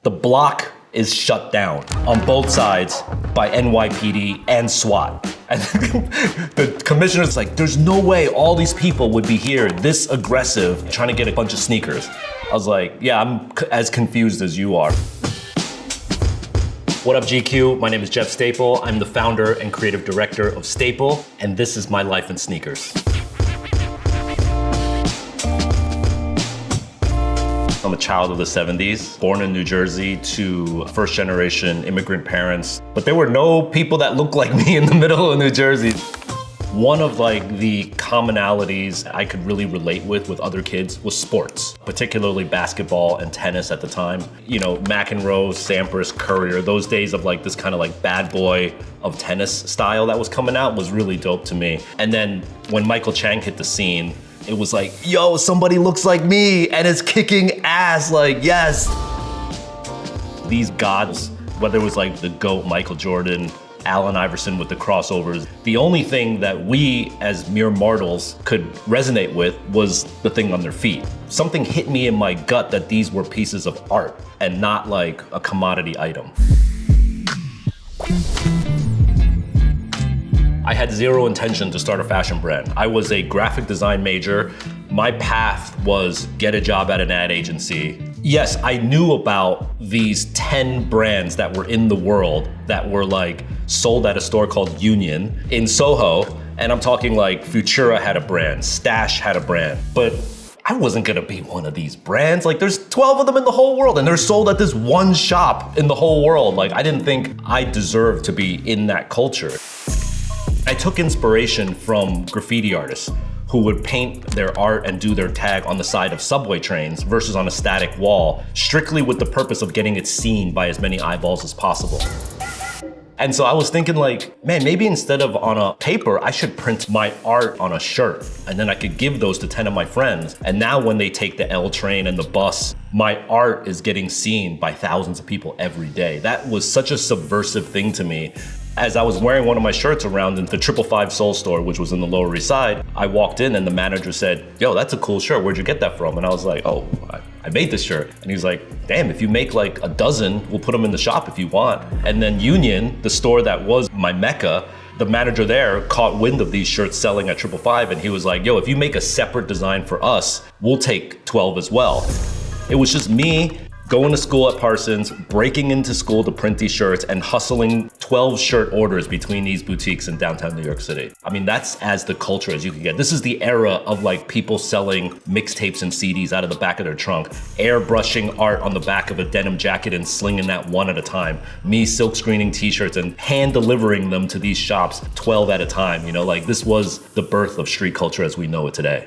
The block is shut down on both sides by NYPD and SWAT. And the commissioner's like, there's no way all these people would be here this aggressive trying to get a bunch of sneakers. I was like, yeah, I'm as confused as you are. What up, GQ? My name is Jeff Staple. I'm the founder and creative director of Staple, and this is my life in sneakers. I'm a child of the 70s, born in New Jersey to first generation immigrant parents, but there were no people that looked like me in the middle of New Jersey. One of the commonalities I could really relate with other kids was sports, particularly basketball and tennis at the time. You know, McEnroe, Sampras, Courier, those days of this kind of bad boy of tennis style that was coming out was really dope to me. And then when Michael Chang hit the scene, it was like, yo, somebody looks like me and is kicking ass, yes. These gods, whether it was the GOAT Michael Jordan, Allen Iverson with the crossovers, the only thing that we as mere mortals could resonate with was the thing on their feet. Something hit me in my gut that these were pieces of art and not a commodity item. I had zero intention to start a fashion brand. I was a graphic design major. My path was get a job at an ad agency. Yes, I knew about these 10 brands that were in the world that were sold at a store called Union in Soho. And I'm talking Futura had a brand, Stash had a brand, but I wasn't gonna be one of these brands. There's 12 of them in the whole world and they're sold at this one shop in the whole world. I didn't think I deserved to be in that culture. I took inspiration from graffiti artists who would paint their art and do their tag on the side of subway trains versus on a static wall, strictly with the purpose of getting it seen by as many eyeballs as possible. And so I was thinking man, maybe instead of on a paper, I should print my art on a shirt and then I could give those to 10 of my friends. And now when they take the L train and the bus, my art is getting seen by thousands of people every day. That was such a subversive thing to me. As I was wearing one of my shirts around in the 555 Soul store, which was in the Lower East Side, I walked in and the manager said, yo, that's a cool shirt. Where'd you get that from? And I was like, oh, I made this shirt. And he was like, damn, if you make a dozen, we'll put them in the shop if you want. And then Union, the store that was my mecca, the manager there caught wind of these shirts selling at 555 and he was like, yo, if you make a separate design for us, we'll take 12 as well. It was just me going to school at Parsons, breaking into school to print these shirts and hustling 12 shirt orders between these boutiques in downtown New York City. I mean, that's as the culture as you can get. This is the era of people selling mixtapes and CDs out of the back of their trunk, airbrushing art on the back of a denim jacket and slinging that one at a time. Me silk screening t-shirts and hand delivering them to these shops 12 at a time. This was the birth of street culture as we know it today.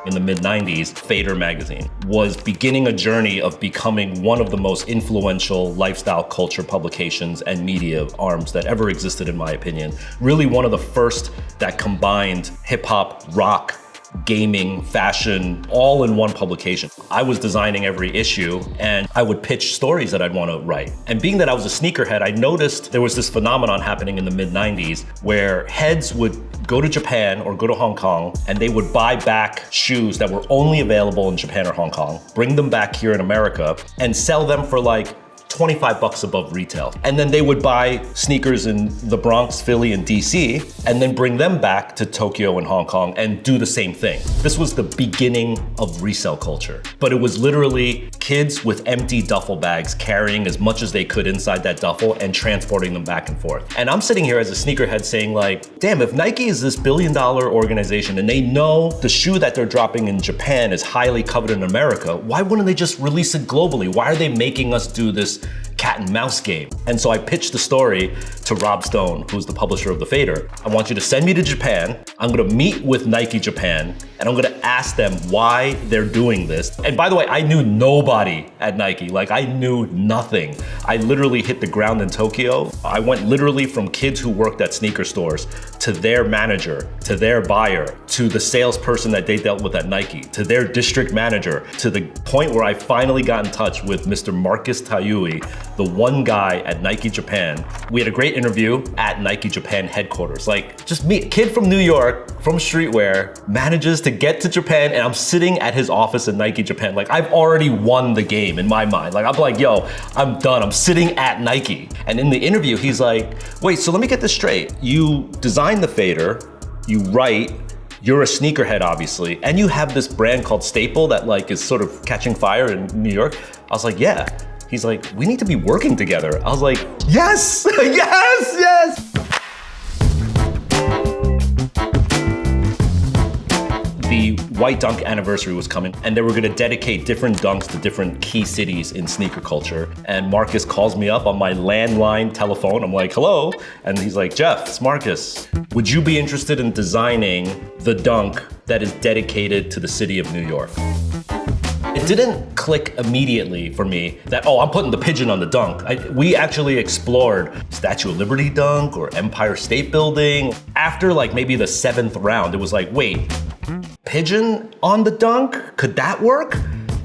In the mid-90s, Fader magazine was beginning a journey of becoming one of the most influential lifestyle culture publications and media arms that ever existed, in my opinion. Really one of the first that combined hip hop, rock, gaming, fashion, all in one publication. I was designing every issue and I would pitch stories that I'd want to write. And being that I was a sneakerhead, I noticed there was this phenomenon happening in the mid-90s where heads would go to Japan or go to Hong Kong and they would buy back shoes that were only available in Japan or Hong Kong, bring them back here in America and sell them for $25 above retail. And then they would buy sneakers in the Bronx, Philly, and DC, and then bring them back to Tokyo and Hong Kong and do the same thing. This was the beginning of resell culture. But it was literally kids with empty duffel bags carrying as much as they could inside that duffel and transporting them back and forth. And I'm sitting here as a sneakerhead saying damn, if Nike is this billion-dollar organization and they know the shoe that they're dropping in Japan is highly coveted in America, why wouldn't they just release it globally? Why are they making us do this cat and mouse game? And so I pitched the story to Rob Stone, who's the publisher of the Fader. I want you to send me to Japan. I'm gonna meet with Nike Japan and I'm gonna ask them why they're doing this. And by the way, I knew nobody at Nike. I knew nothing. I literally hit the ground in Tokyo. I went literally from kids who worked at sneaker stores to their manager, to their buyer, to the salesperson that they dealt with at Nike, to their district manager, to the point where I finally got in touch with Mr. Marcus Tayui, the one guy at Nike Japan. We had a great interview at Nike Japan headquarters. Just me, kid from New York, from streetwear, manages to get to Japan Japan and I'm sitting at his office in Nike Japan. Like I've already won the game in my mind. Like I'm like, yo, I'm done. I'm sitting at Nike. And in the interview, he's like, wait, so let me get this straight. You designed the fader, you write, you're a sneakerhead, obviously, and you have this brand called Staple that like is sort of catching fire in New York. I was like, yeah. He's like, we need to be working together. I was like, yes, yes, yes. The White Dunk anniversary was coming and they were gonna dedicate different dunks to different key cities in sneaker culture. And Marcus calls me up on my landline telephone. I'm like, hello. And he's like, Jeff, it's Marcus. Would you be interested in designing the dunk that is dedicated to the city of New York? It didn't click immediately for me that, oh, I'm putting the pigeon on the dunk. We actually explored Statue of Liberty dunk or Empire State Building. After like maybe the 7th round, it was like, wait, pigeon on the dunk? Could that work?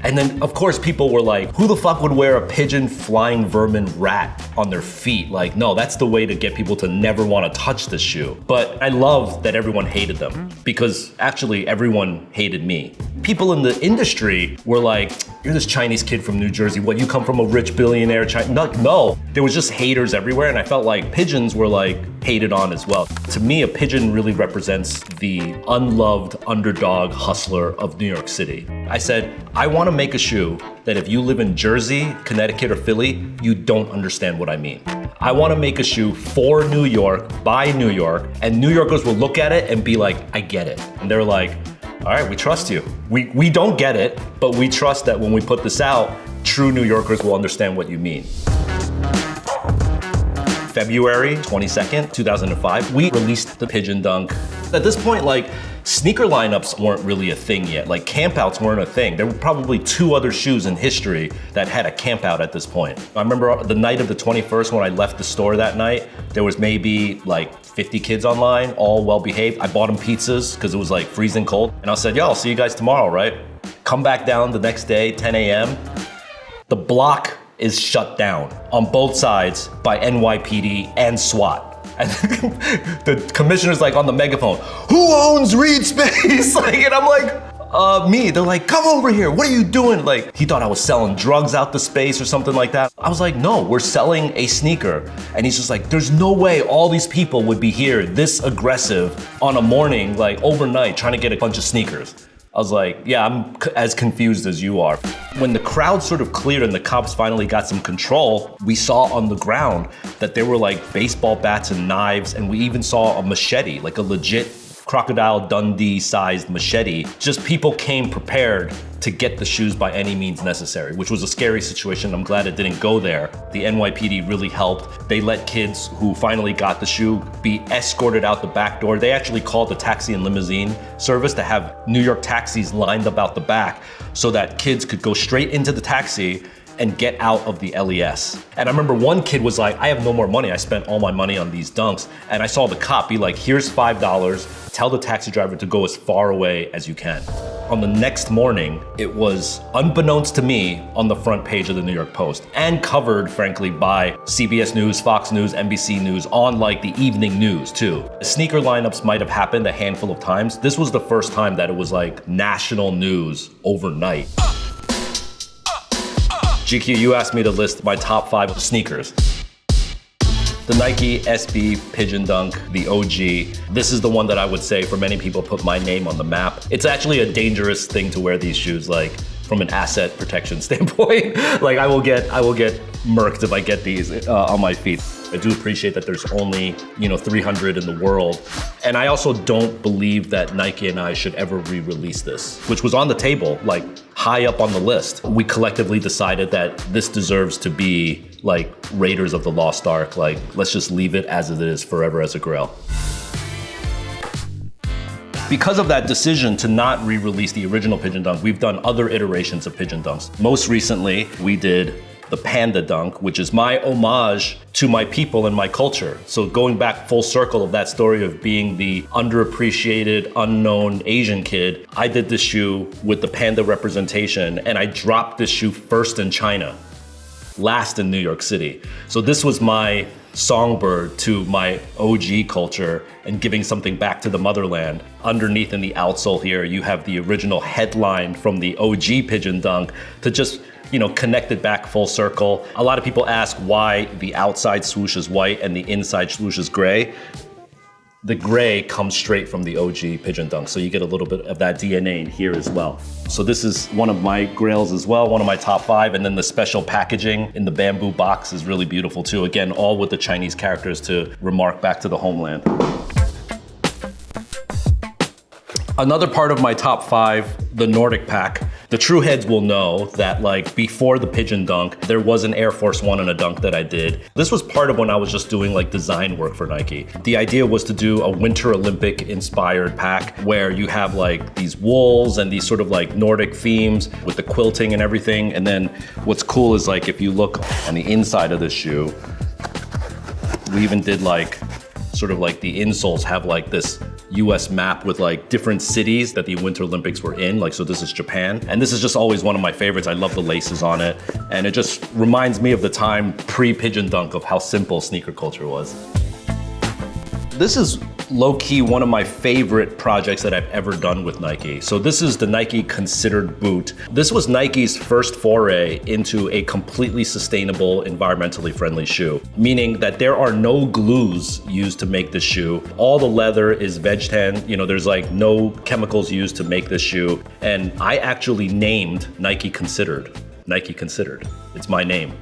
And then of course people were like, who the fuck would wear a pigeon flying vermin rat on their feet? Like, no, that's the way to get people to never want to touch this shoe. But I love that everyone hated them because actually everyone hated me. People in the industry were like, you're this Chinese kid from New Jersey. What, you come from a rich billionaire No, there was just haters everywhere. And I felt like pigeons were like hated on as well. To me, a pigeon really represents the unloved underdog hustler of New York City. I said, I want to make a shoe that if you live in Jersey, Connecticut, or Philly, you don't understand what I mean. I want to make a shoe for New York, by New York, and New Yorkers will look at it and be like, I get it. And they're like, all right, we trust you. We don't get it, but we trust that when we put this out, true New Yorkers will understand what you mean. February 22nd, 2005, we released the Pigeon Dunk. At this point, like, sneaker lineups weren't really a thing yet. Like, campouts weren't a thing. There were probably 2 other shoes in history that had a campout at this point. I remember the night of the 21st when I left the store that night, there was maybe like 50 kids online, all well behaved. I bought them pizzas because it was like freezing cold. And I said, yo, I'll see you guys tomorrow, right? Come back down the next day, 10 a.m. The block is shut down on both sides by NYPD and SWAT. And the commissioner's like on the megaphone, who owns Reed Space? Like, and I'm like, me. They're like, come over here. What are you doing? Like, he thought I was selling drugs out the space or something like that. I was like, no, we're selling a sneaker. And he's just like, there's no way all these people would be here this aggressive on a morning, like overnight, trying to get a bunch of sneakers. I was like, yeah, I'm as confused as you are. When the crowd sort of cleared and the cops finally got some control, we saw on the ground that there were like baseball bats and knives, and we even saw a machete, like a legit Crocodile Dundee sized machete. Just people came prepared to get the shoes by any means necessary, which was a scary situation. I'm glad it didn't go there. The NYPD really helped. They let kids who finally got the shoe be escorted out the back door. They actually called the taxi and limousine service to have New York taxis lined up out the back so that kids could go straight into the taxi and get out of the LES. And I remember one kid was like, I have no more money. I spent all my money on these dunks. And I saw the cop be like, here's $5. Tell the taxi driver to go as far away as you can. On the next morning, it was, unbeknownst to me, on the front page of the New York Post and covered, frankly, by CBS News, Fox News, NBC News, on like the evening news too. Sneaker lineups might have happened a handful of times. This was the first time that it was like national news overnight. GQ, you asked me to list my top 5 sneakers. The Nike SB Pigeon Dunk, the OG. This is the one that I would say for many people put my name on the map. It's actually a dangerous thing to wear these shoes, like from an asset protection standpoint. Like I will get murked if I get these on my feet. I do appreciate that there's only, 300 in the world. And I also don't believe that Nike and I should ever re-release this, which was on the table, like high up on the list. We collectively decided that this deserves to be like Raiders of the Lost Ark. Like, let's just leave it as it is forever as a grail. Because of that decision to not re-release the original Pigeon Dunk, we've done other iterations of Pigeon Dunks. Most recently, we did the Panda Dunk, which is my homage to my people and my culture. So going back full circle of that story of being the underappreciated, unknown Asian kid, I did this shoe with the Panda representation, and I dropped this shoe first in China, last in New York City. So this was my songbird to my OG culture and giving something back to the motherland. Underneath in the outsole here, you have the original headline from the OG Pigeon Dunk to just, you know, connect it back full circle. A lot of people ask why the outside swoosh is white and the inside swoosh is gray. The gray comes straight from the OG Pigeon Dunk, so you get a little bit of that DNA in here as well. So this is one of my grails as well, one of my top 5, and then the special packaging in the bamboo box is really beautiful too. Again, all with the Chinese characters to remark back to the homeland. Another part of my top 5, the Nordic pack. The true heads will know that like before the Pigeon Dunk, there was an Air Force One and a dunk that I did. This was part of when I was just doing like design work for Nike. The idea was to do a Winter Olympic inspired pack where you have like these wools and these sort of like Nordic themes with the quilting and everything. And then what's cool is like if you look on the inside of this shoe, we even did like sort of like the insoles have like this US map with like different cities that the Winter Olympics were in. Like, so this is Japan. And this is just always one of my favorites. I love the laces on it. And it just reminds me of the time pre-Pigeon Dunk of how simple sneaker culture was. This is low-key one of my favorite projects that I've ever done with Nike. So this is the Nike Considered boot. This was Nike's first foray into a completely sustainable, environmentally friendly shoe, meaning that there are no glues used to make this shoe. All the leather is veg tan. You know, there's like no chemicals used to make this shoe. And I actually named Nike Considered. Nike Considered. It's my name.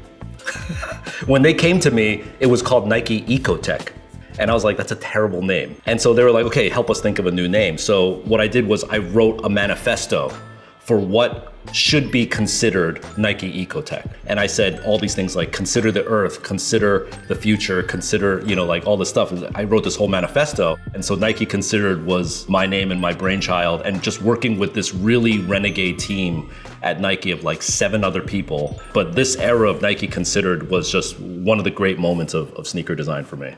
When they came to me, it was called Nike Ecotech. And I was like, that's a terrible name. And so they were like, okay, help us think of a new name. So what I did was I wrote a manifesto for what should be considered Nike Ecotech. And I said all these things like consider the earth, consider the future, consider, you know, like all this stuff. I wrote this whole manifesto. And so Nike Considered was my name and my brainchild, and just working with this really renegade team at Nike of like 7 other people. But this era of Nike Considered was just one of the great moments of sneaker design for me.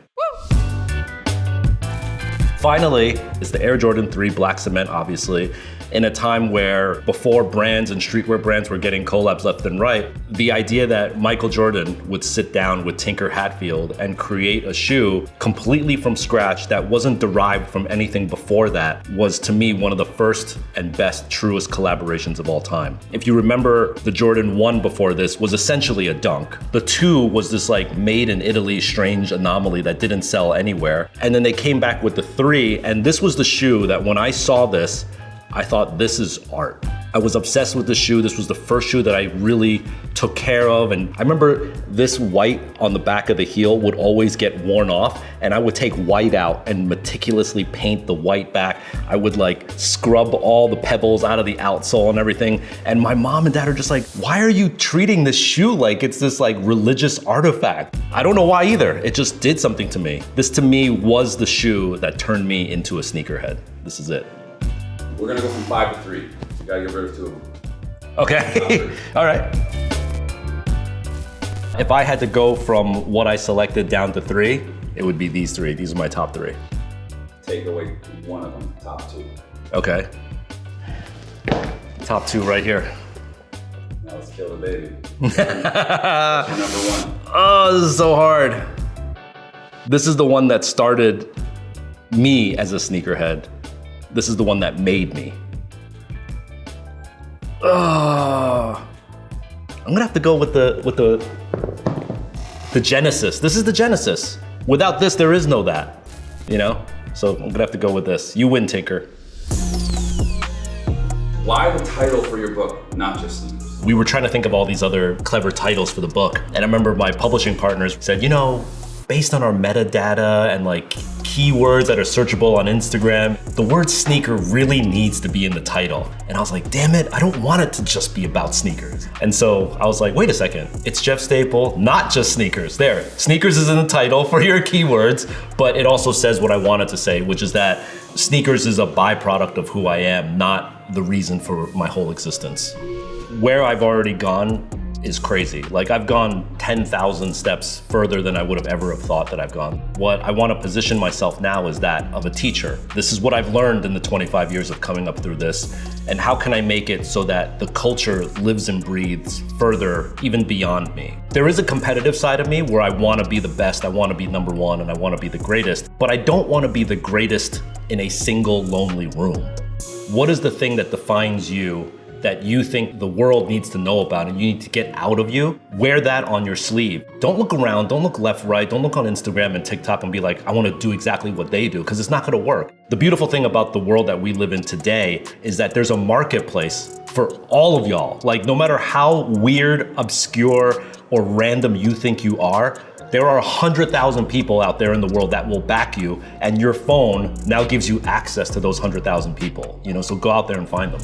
Finally, is the Air Jordan 3 Black Cement, obviously. In a time where before brands and streetwear brands were getting collabs left and right, the idea that Michael Jordan would sit down with Tinker Hatfield and create a shoe completely from scratch that wasn't derived from anything before that was, to me, one of the first and best, truest collaborations of all time. If you remember, the Jordan 1 before this was essentially a dunk. The 2 was this like made in Italy strange anomaly that didn't sell anywhere. And then they came back with the 3, and this was the shoe that when I saw this, I thought, this is art. I was obsessed with the shoe. This was the first shoe that I really took care of. And I remember this white on the back of the heel would always get worn off, and I would take white out and meticulously paint the white back. I would like scrub all the pebbles out of the outsole and everything. And my mom and dad are just like, why are you treating this shoe like it's this like religious artifact? I don't know why either. It just did something to me. This to me was the shoe that turned me into a sneakerhead. This is it. We're gonna go from 5 to 3. You gotta get rid of 2 of them. Okay, all right. If I had to go from what I selected down to 3, it would be these 3. These are my top 3. Take away one of them, top 2. Okay. Top 2 right here. Now let's kill the baby. What's your number 1? Oh, this is so hard. This is the one that started me as a sneakerhead. This is the one that made me. I'm gonna have to go with the Genesis. This is the Genesis. Without this, there is no that, you know? So I'm gonna have to go with this. You win, Tinker. Why the title for your book, not just sneakers? We were trying to think of all these other clever titles for the book. And I remember my publishing partners said, you know, based on our metadata and like keywords that are searchable on Instagram, the word sneaker really needs to be in the title. And I was like, damn it, I don't want it to just be about sneakers. And so I was like, wait a second, it's Jeff Staple, not just sneakers. There, sneakers is in the title for your keywords, but it also says what I wanted to say, which is that sneakers is a byproduct of who I am, not the reason for my whole existence. Where I've already gone is crazy. Like I've gone 10,000 steps further than I would have ever have thought that I've gone. What I want to position myself now is that of a teacher. This is what I've learned in the 25 years of coming up through this. And how can I make it so that the culture lives and breathes further, even beyond me? There is a competitive side of me where I want to be the best, I want to be number one, and I want to be the greatest, but I don't want to be the greatest in a single lonely room. What is the thing that defines you that you think the world needs to know about and you need to get out of you? Wear that on your sleeve. Don't look around, don't look left, right, don't look on Instagram and TikTok and be like, I want to do exactly what they do, because it's not going to work. The beautiful thing about the world that we live in today is that there's a marketplace for all of y'all. Like no matter how weird, obscure, or random you think you are, there are 100,000 people out there in the world that will back you, and your phone now gives you access to those 100,000 people. So go out there and find them.